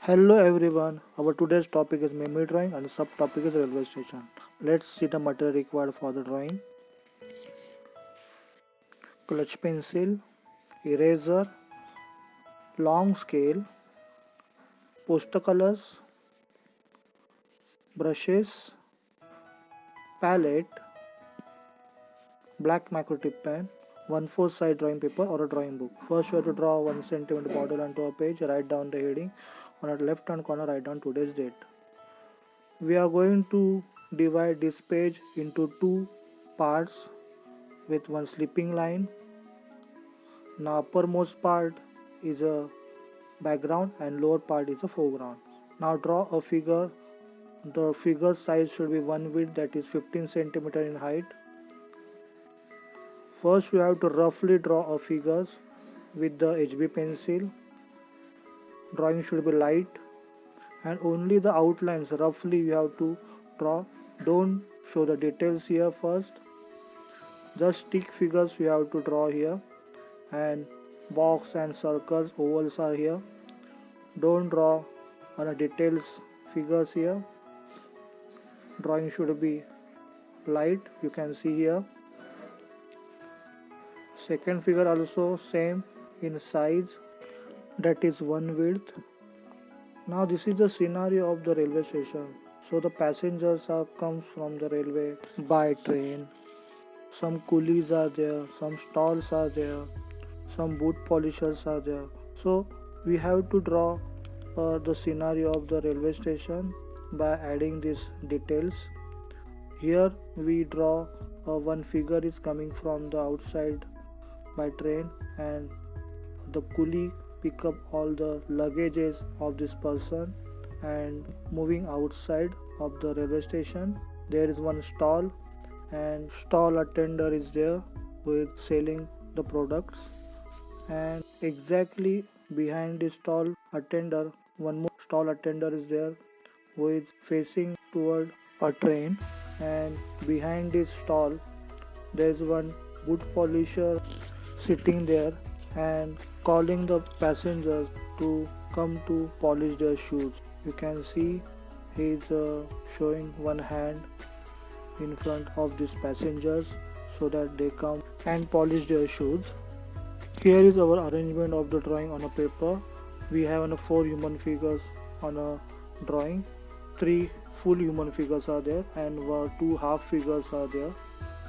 Hello everyone. Our today's topic is memory drawing and the subtopic is railway station. Let's see the material required for the drawing. Clutch pencil, eraser, long scale, poster colors, brushes, palette, black macro tip pen, 1/4 size drawing paper or a drawing book. First, you have to draw 1 centimeter border onto a page. Write down the heading. On the left hand corner, write down today's date. We are going to divide this page into two parts with one sleeping line. Now uppermost part is a background and lower part is a foreground. Now draw a figure. The figure size should be one width, that is 15 centimeter in height. First we have to roughly draw a figures with the HB pencil. Drawing should be light and only the outlines roughly you have to draw. Don't show the details here first. Just stick figures you have to draw here, and box and circles, ovals are here. Don't draw on a details figures here. Drawing should be light, you can see here. Second figure also same in size, that is one width. Now this is the scenario of the railway station. So the passengers are comes from the railway by train. Some coolies are there, some stalls are there, some boot polishers are there. So we have to draw the scenario of the railway station by adding these details. Here we draw one figure is coming from the outside by train, and the coolie pick up all the luggages of this person and moving outside of the railway station. There is one stall and stall attender is there with selling the products, and exactly behind the stall attender one more stall attender is there who is facing toward a train, and behind this stall there is one boot polisher sitting there and calling the passengers to come to polish their shoes. You can see he is showing one hand in front of these passengers so that they come and polish their shoes. Here is our arrangement of the drawing on a paper. We have 4 human figures on a drawing. 3 full human figures are there and 2 half figures are there.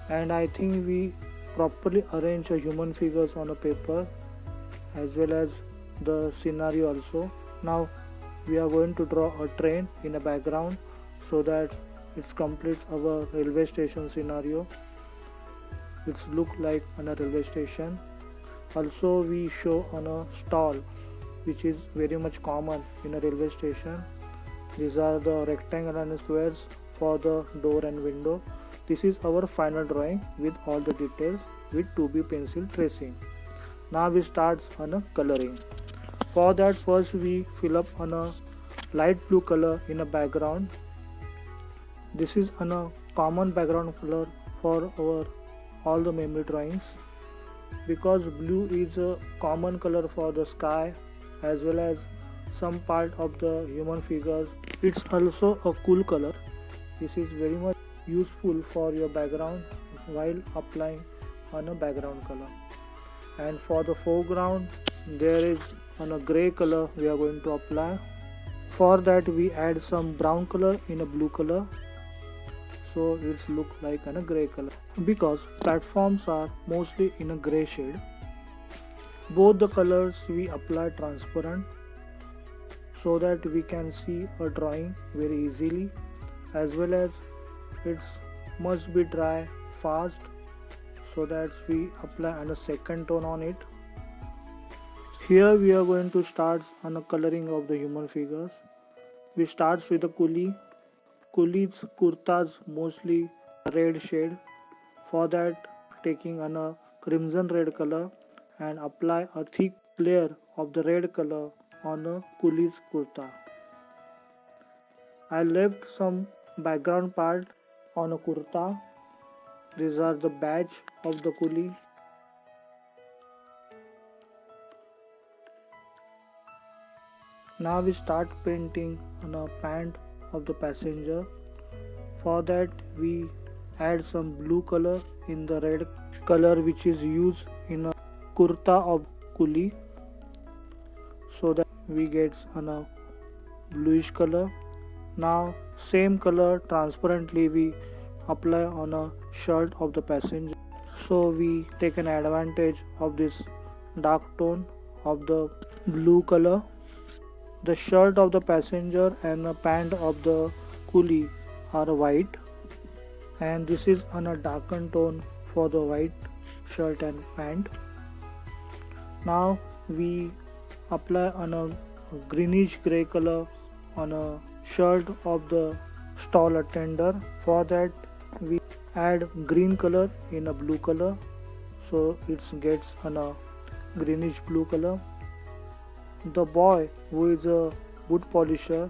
And I think we properly arrange the human figures on a paper as well as the scenario also. Now we are going to draw a train in a background so that it completes our railway station scenario. It's look like on a railway station. Also we show on a stall, which is very much common in a railway station. These are the rectangle and squares for the door and window. This is our final drawing with all the details with 2B pencil tracing. Now we start on a coloring. For that first we fill up on a light blue color in a background. This is on a common background color for our all the memory drawings, because blue is a common color for the sky as well as some part of the human figures. It's also a cool color. This is very much useful for your background while applying on a background color. And for the foreground there is on a gray color we are going to apply. For that we add some brown color in a blue color, so it's look like a gray color because platforms are mostly in a gray shade. Both the colors we apply transparent so that we can see a drawing very easily, as well as it must be dry fast so that we apply a second tone on it. Here we are going to start on a coloring of the human figures. We start with the coolie. Coolies kurtas mostly red shade. For that taking on a crimson red color and apply a thick layer of the red color on a coolie's kurta. I left some background part on a kurta. These are the badge of the coolie. Now we start painting on a pant of the passenger. For that we add some blue color in the red color which is used in a kurta of coolie, so that we get on a bluish color. Now same color transparently we apply on a shirt of the passenger. So we take an advantage of this dark tone of the blue color. The shirt of the passenger and the pant of the coolie are white, and this is on a darkened tone for the white shirt and pant. Now we apply on a greenish gray color on a shirt of the stall attender. For that we add green color in a blue color, so it gets on a greenish blue color. The boy who is a boot polisher,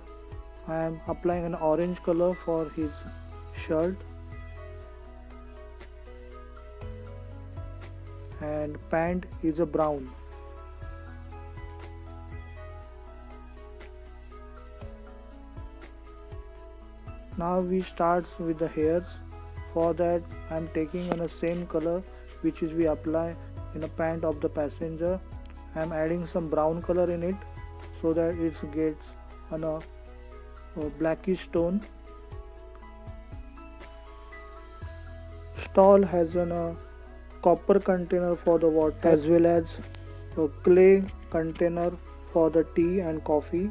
I am applying an orange color for his shirt, and pant is a brown. Now we start with the hairs. For that I am taking on the same color which is we apply in a pant of the passenger. I am adding some brown color in it so that it gets on a blackish tone. Stall has a copper container for the water as well as a clay container for the tea and coffee.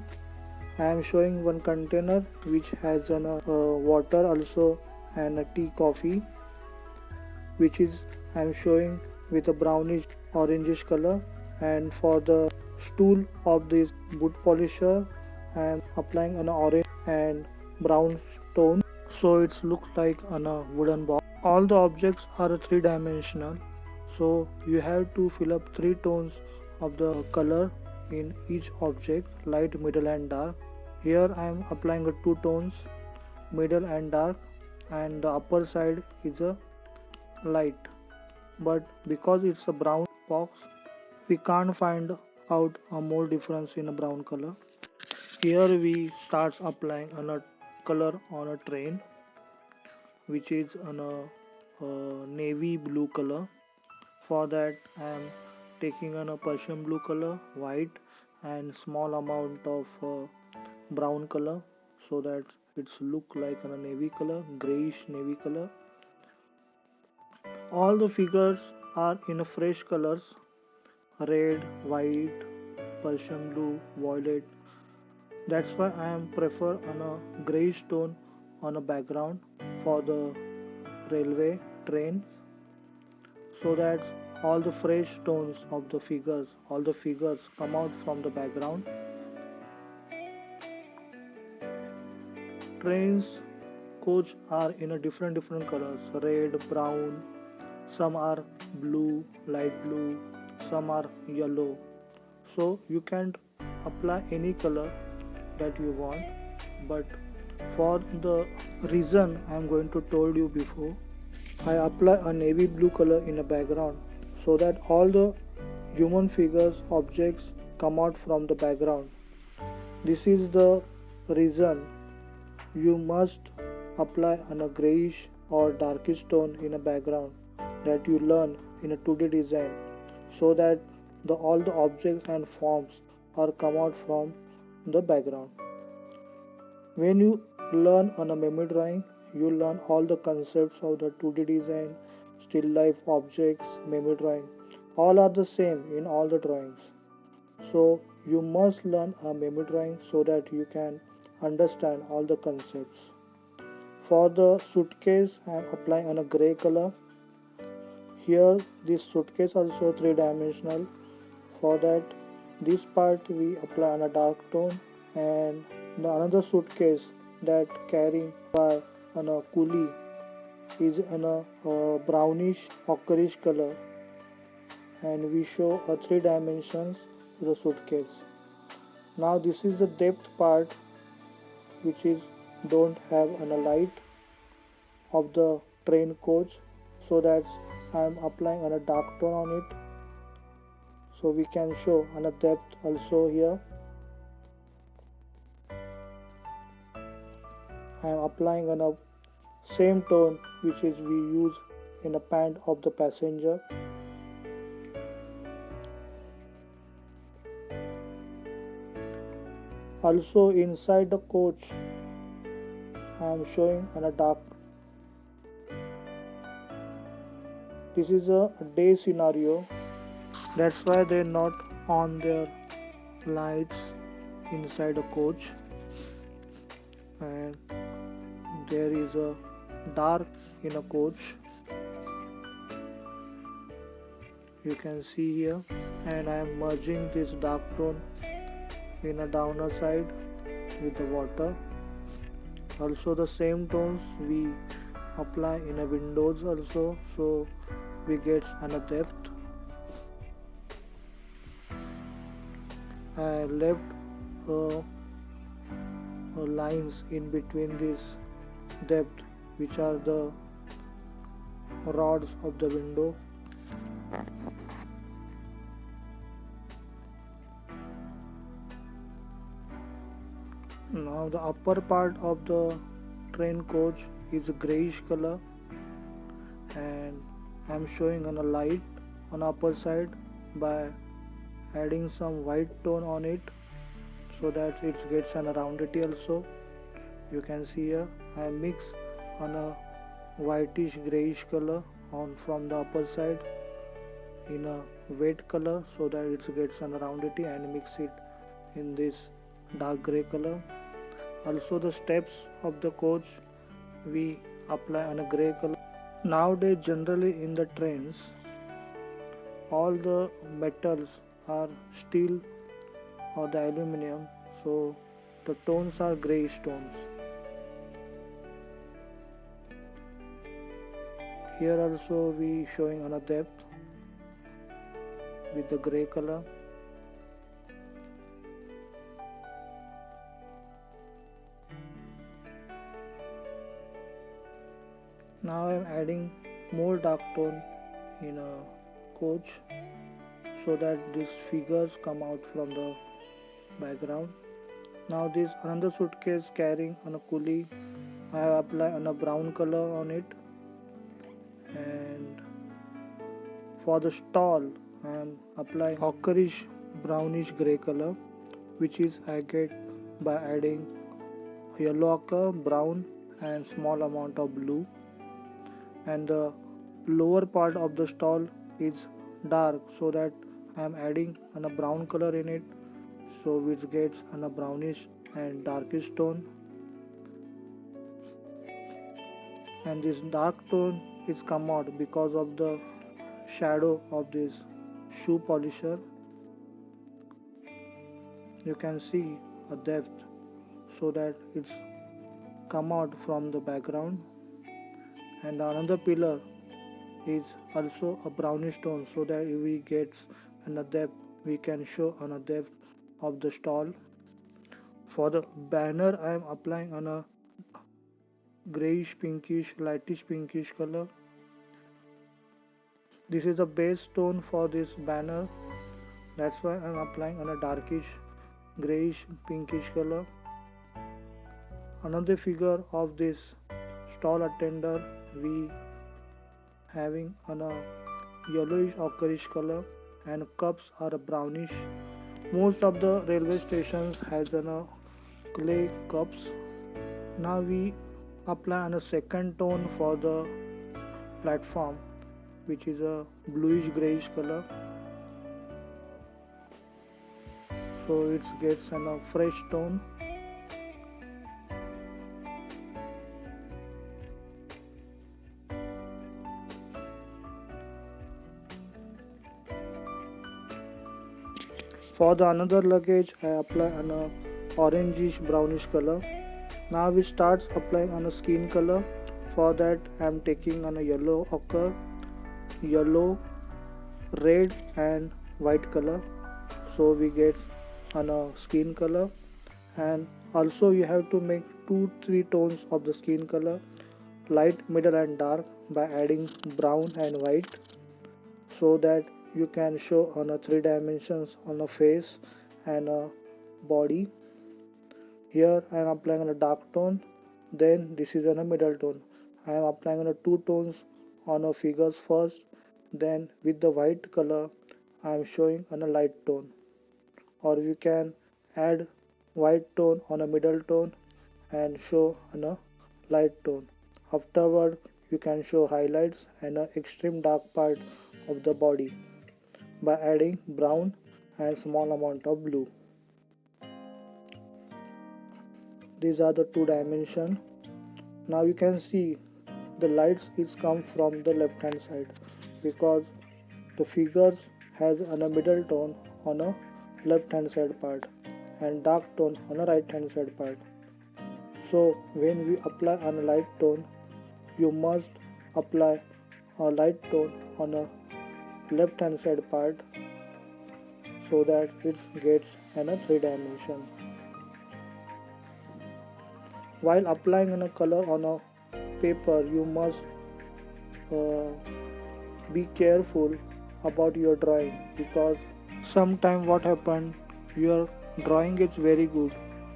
I am showing one container which has water also and a tea coffee, which is I am showing with a brownish orangish color. And for the stool of this boot polisher I am applying an orange and brown tone, so it looks like on a wooden box. All the objects are three-dimensional, so you have to fill up three tones of the color in each object: light, middle and dark. Here I am applying a two tones, middle and dark, and the upper side is a light. But because it's a brown box, we can't find out a more difference in a brown color. Here we start applying a color on a train, which is on a navy blue color. For that I am taking on a Persian blue color, white and small amount of brown color, so that it's look like a navy color, grayish navy color. All the figures are in a fresh colors: red, white, Persian blue, violet. That's why I am prefer on a grayish tone on a background for the railway train, so that all the fresh tones of the figures, all the figures come out from the background. Trains coach are in a different colors: red, brown, some are blue, light blue, some are yellow. So you can apply any color that you want, but for the reason I am going to told you before, I apply a navy blue color in the background so that all the human figures, objects come out from the background. This is the reason you must apply on a grayish or darkish tone in a background that you learn in a 2D design, so that all the objects and forms are come out from the background. When you learn on a memory drawing, you learn all the concepts of the 2D design, still life, objects, memory drawing. All are the same in all the drawings. So you must learn a memory drawing so that you can understand all the concepts. For the suitcase, I am applying on a gray color. Here this suitcase also three-dimensional. For that, this part we apply on a dark tone, and the another suitcase that carrying by on a coolie is in a brownish ochreish color, and we show a three dimensions to the suitcase. Now this is the depth part, which is don't have a light of the train coach, so that I am applying on a dark tone on it, so we can show on a depth also here. I am applying on a same tone which is we use in a pant of the passenger. Also inside the coach I am showing on a dark. This is a day scenario. That's why they're not on their lights inside a coach, and there is a dark in a coach, you can see here, and I am merging this dark tone in a downer side with the water. Also the same tones we apply in a windows also, so we get another depth. I left lines in between this depth which are the rods of the window. Now the upper part of the train coach is a grayish color, and I am showing on a light on upper side by adding some white tone on it so that it gets an roundity also. You can see here I mix on a whitish grayish color on from the upper side in a wet color so that it gets an roundity, and mix it in this dark gray color. Also the steps of the coach we apply on a gray color. Nowadays generally in the trains all the metals are steel or the aluminum, so the tones are grayish tones. Here also we showing on a depth with the gray color. Now I am adding more dark tone in a coach so that these figures come out from the background. Now this another suitcase carrying on a coolie, I have applied on a brown color on it, and for the stall I am applying ochreish brownish gray color, which is I get by adding yellow ochre, brown and small amount of blue. And the lower part of the stall is dark so that I am adding on a brown color in it, so which gets on a brownish and darkish tone. And this dark tone is come out because of the shadow of this shoe polisher. You can see a depth so that it's come out from the background. And another pillar is also a brownish tone so that if we get a depth we can show on a depth of the stall. For the banner I am applying on a grayish pinkish lightish pinkish color. This is the base tone for this banner, that's why I am applying on a darkish grayish pinkish color. Another figure of this stall attender we having on a yellowish ochreish color, and cups are a brownish. Most of the railway stations has a clay cups. Now we apply on a second tone for the platform, which is a bluish grayish color, so it gets a fresh tone. For the another luggage I apply on a orangish brownish color. Now we start applying on a skin color. For that I am taking on a yellow ochre, yellow, red and white color, so we get on a skin color. And also you have to make 2-3 tones of the skin color, light, middle and dark, by adding brown and white, so that you can show on a 3 dimensions on a face and a body. Here I am applying on a dark tone Then this is a middle tone. I am applying on a two tones on a figures first, then with the white color I am showing on a light tone, or you can add white tone on a middle tone and show on a light tone. Afterward you can show highlights and an extreme dark part of the body by adding brown and small amount of blue. These are the two dimension. Now you can see the lights is come from the left hand side because the figures has a middle tone on a left hand side part and dark tone on a right hand side part. So when we apply on a light tone, you must apply a light tone on a left hand side part so that it gets in a three dimension. While applying a color on a paper, you must uh, be careful about your drawing because sometime what happen, your drawing is very good,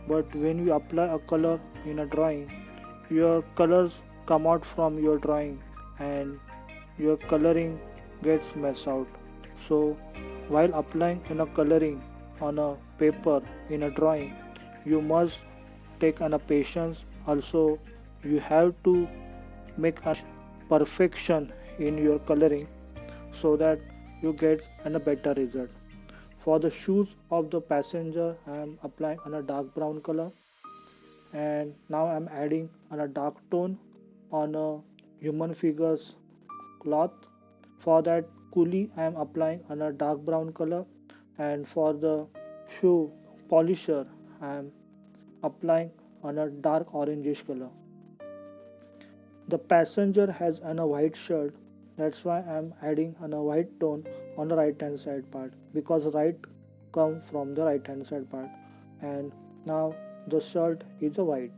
but when you apply a color in a drawing, your colors come out from your drawing and your coloring gets messed out. So while applying in a coloring on a paper in a drawing, you must take an patience. Also you have to make a perfection in your coloring so that you get a better result. For the shoes of the passenger I am applying on a dark brown color, and now I am adding on a dark tone on a human figures cloth. For that coolie I am applying on a dark brown color, and for the shoe polisher I am applying on a dark orangish color. The passenger has on a white shirt, that's why I am adding on a white tone on the right hand side part because right come from the right hand side part, and now the shirt is a white.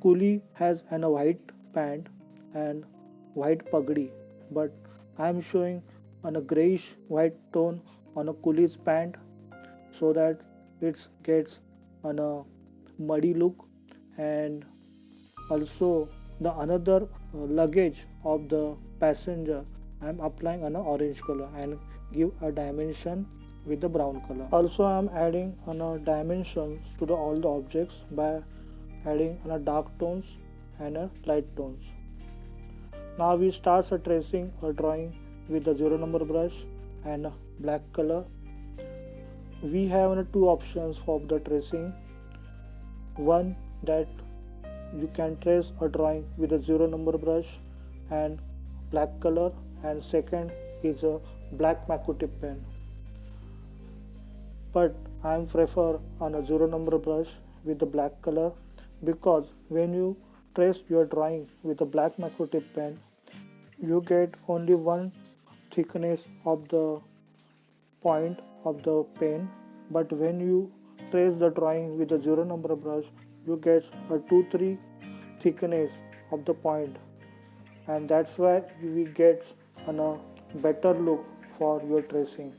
Coolie has an a white pant and white pagdi, but I am showing on a grayish white tone on a coolie's pant so that it gets on a muddy look. And also the another luggage of the passenger I am applying on a orange color and give a dimension with the brown color. Also I am adding on a dimensions to the all the objects by adding on a dark tones and a light tones. Now we start a tracing or drawing with the zero number brush and a black color. We have two options for the tracing. One, that you can trace a drawing with a zero number brush and black color, and second is a black Maku tip pen, but I am prefer on a zero number brush with the black color because when you trace your drawing with a black Maku tip pen, you get only one thickness of the point of the pen, but when you trace the drawing with a zero number brush, you get a 2-3 thickness of the point, and that's why we get a better look for your tracing.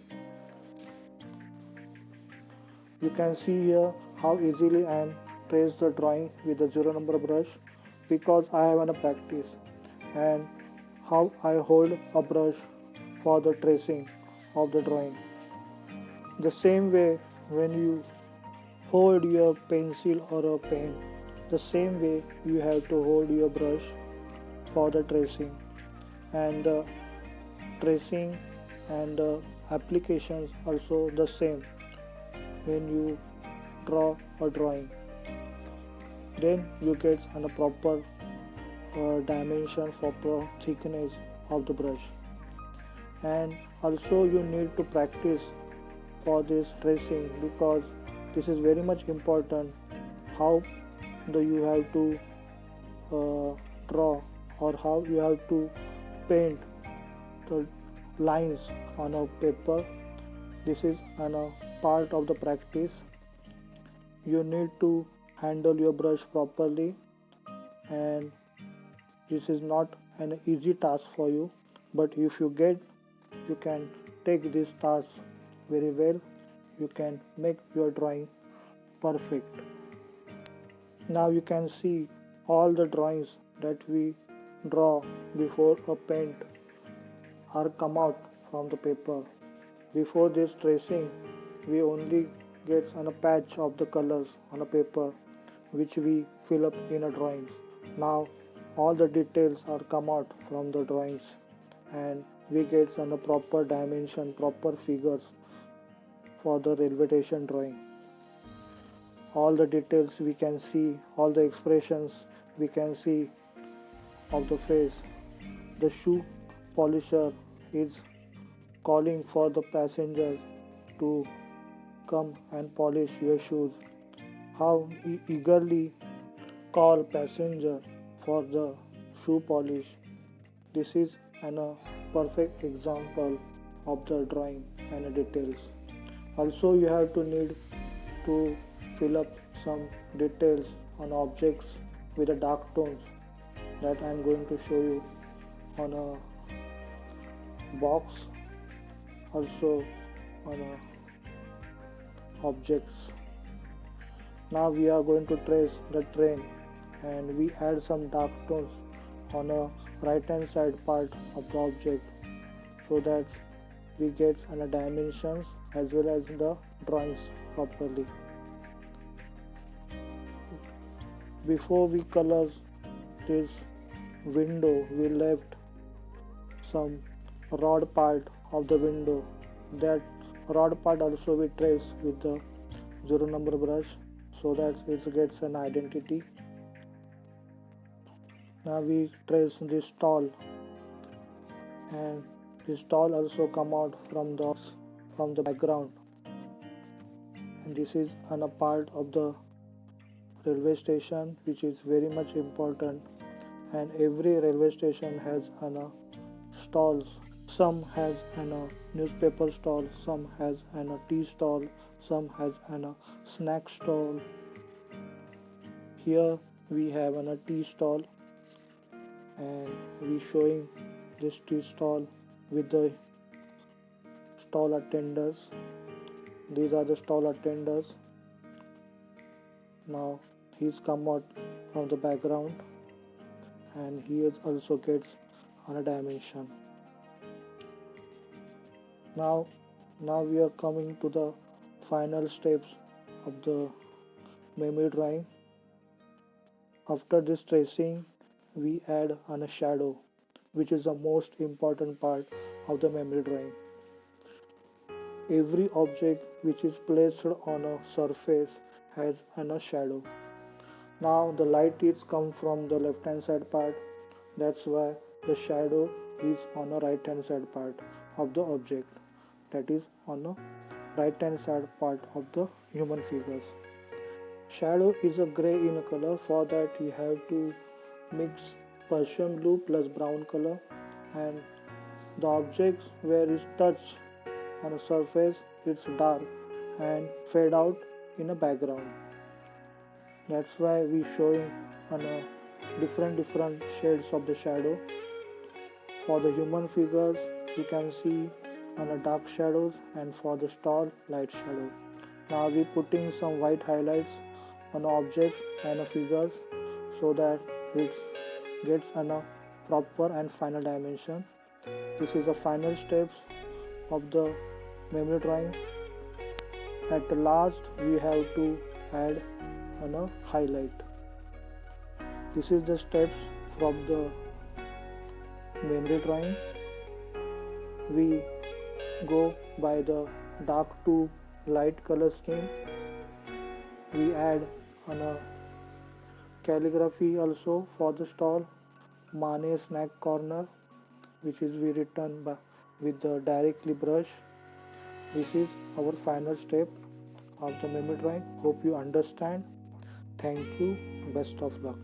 You can see here how easily I am trace the drawing with the zero number brush because I have a practice, and how I hold a brush for the tracing of the drawing. The same way when you hold your pencil or a pen, the same way you have to hold your brush for the tracing, and the tracing and the applications also the same. When you draw a drawing, then you get a proper dimension, proper thickness of the brush, and also you need to practice for this tracing because this is very much important how you have to draw or how you have to paint the lines on a paper. This is a part of the practice. You need to handle your brush properly, and this is not an easy task for you, but if you can take this task very well, you can make your drawing perfect. Now you can see All the drawings that we draw before a paint are come out from the paper. Before this tracing, we only get on a patch of the colors on a paper which we fill up in a drawings. Now all the details are come out from the drawings and we get on a proper dimension, proper figures for the railway station drawing. All the details we can see, all the expressions we can see of the face. The shoe polisher is calling for the passengers to come and polish your shoes. How he eagerly call passenger for the shoe polish. This is a perfect example of the drawing and details. Also, you have to need to fill up some details on objects with the dark tones that I am going to show you on a box, also on a objects. Now we are going to trace the train and we add some dark tones on a right hand side part of the object so that we get the dimensions as well as the drawings properly. Before we color this window, we left some rod part of the window. That rod part also we trace with the 0 number brush so that it gets an identity. Now we trace this stall and this stall also come out from the background, and this is a part of the railway station which is very much important, and every railway station has stalls. Some has a newspaper stall, some has a tea stall, some has a snack stall. Here we have a tea stall and we showing this tea stall with the stall attendants. These are the stall attendants. Now he's come out from the background and he also gets on a dimension. Now we are coming to the final steps of the memory drawing. After this tracing, we add on a shadow, which is the most important part of the memory drawing. Every object which is placed on a surface has a shadow. Now the light is come from the left hand side part, that's why the shadow is on the right hand side part of the object, that is on the right hand side part of the human figures. Shadow is a gray in color. For that you have to mix Persian blue plus brown color, and the objects where it touch on a surface it's dark and fade out in a background. That's why we showing on a different shades of the shadow. For the human figures you can see on a dark shadows, and for the star light shadow. Now we putting some white highlights on objects and figures so that it gets a proper and final dimension. This is the final steps of the memory drawing. At the last we have to add a highlight. This is the steps from the memory drawing. We go by the dark to light color scheme. We add on a calligraphy also for the stall, Mane snack corner, which is we written with the directly brush. This is our final step of the memory drawing. Hope you understand. Thank you. Best of luck.